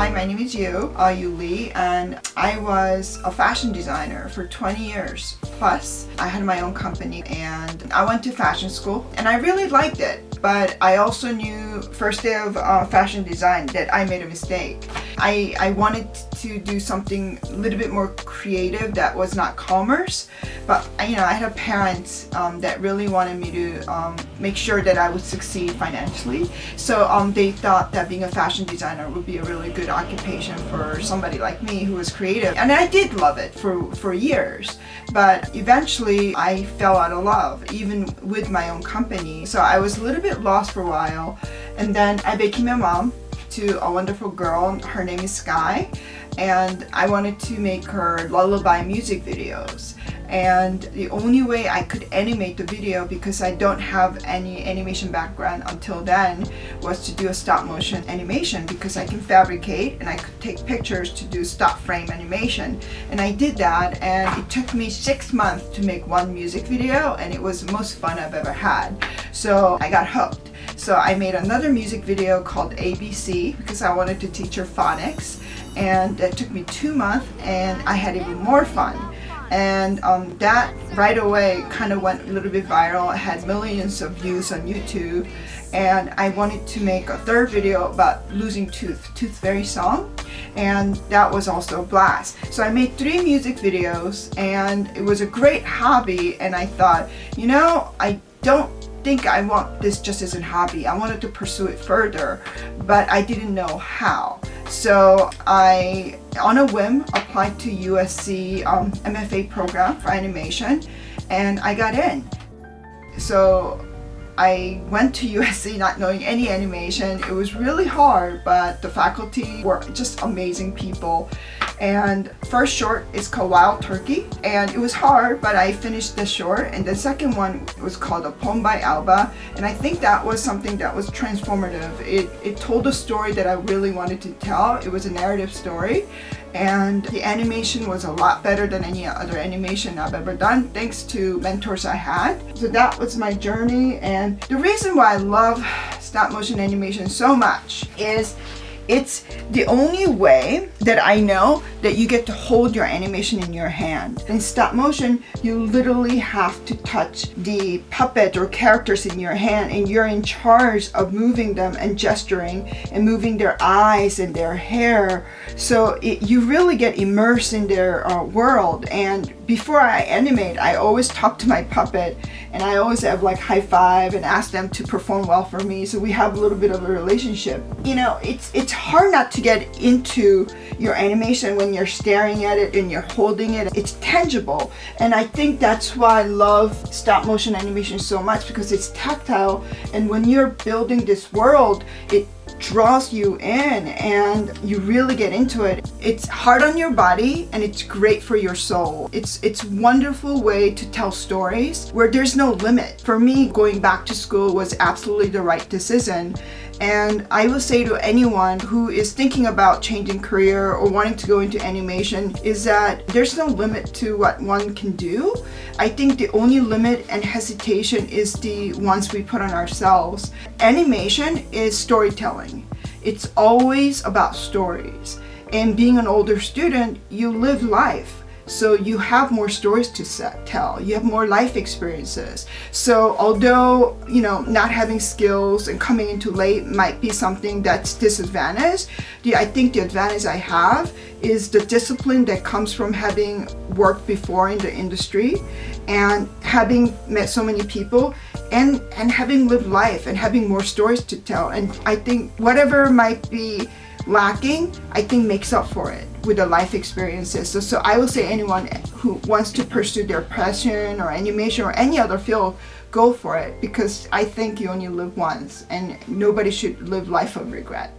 Hi, my name is Yu Lee, and I was a fashion designer for 20 years plus. I had my own company and I went to fashion school and I really liked it, but I also knew first day of fashion design that I made a mistake. I wanted to do something a little bit more creative that was not commerce, but I had parents that really wanted me to make sure that I would succeed financially. So they thought that being a fashion designer would be a really good occupation for somebody like me who was creative. And I did love it for years, but eventually I fell out of love, even with my own company. So I was a little bit lost for a while, and then I became a mom to a wonderful girl. Her name is Sky, and I wanted to make her lullaby music videos. And the only way I could animate the video, because I don't have any animation background until then, was to do a stop motion animation, because I can fabricate and I could take pictures to do stop frame animation. And I did that, and it took me 6 months to make one music video, and it was the most fun I've ever had. So I got hooked. So I made another music video called ABC because I wanted to teach her phonics, and that took me 2 months, and I had even more fun. And that right away kind of went a little bit viral. I had millions of views on YouTube, and I wanted to make a third video about losing Tooth Fairy song, and that was also a blast. So I made 3 music videos, and it was a great hobby, and I thought, I don't think I want this just as a hobby. I wanted to pursue it further, but I didn't know how. So I, on a whim, applied to USC MFA program for animation, and I got in. So I went to USC not knowing any animation. It was really hard, but the faculty were just amazing people. And first short is called Wild Turkey, and it was hard, but I finished the short. And the second one was called A Poem by Alba, and I think that was something that was transformative. It told a story that I really wanted to tell. It was a narrative story, and the animation was a lot better than any other animation I've ever done, thanks to mentors I had. So that was my journey, and the reason why I love stop motion animation so much is it's the only way that I know that you get to hold your animation in your hand. In stop motion, you literally have to touch the puppet or characters in your hand, and you're in charge of moving them and gesturing and moving their eyes and their hair. So you really get immersed in their world. And before I animate, I always talk to my puppet, and I always have high five and ask them to perform well for me, so we have a little bit of a relationship. It's hard not to get into your animation when you're staring at it and you're holding it. It's tangible, and I think that's why I love stop motion animation so much, because it's tactile, and when you're building this world, it draws you in and you really get into it. It's hard on your body and it's great for your soul. It's a wonderful way to tell stories where there's no limit. For me, going back to school was absolutely the right decision. And I will say to anyone who is thinking about changing career or wanting to go into animation is that there's no limit to what one can do. I think the only limit and hesitation is the ones we put on ourselves. Animation is storytelling. It's always about stories. And being an older student, you live life. So you have more stories to tell. You have more life experiences. So although, not having skills and coming into late might be something that's disadvantaged, I think the advantage I have is the discipline that comes from having worked before in the industry and having met so many people and having lived life and having more stories to tell. And I think whatever might be lacking, I think makes up for it with the life experiences. So I will say anyone who wants to pursue their passion or animation or any other field, go for it, because I think you only live once and nobody should live life of regret.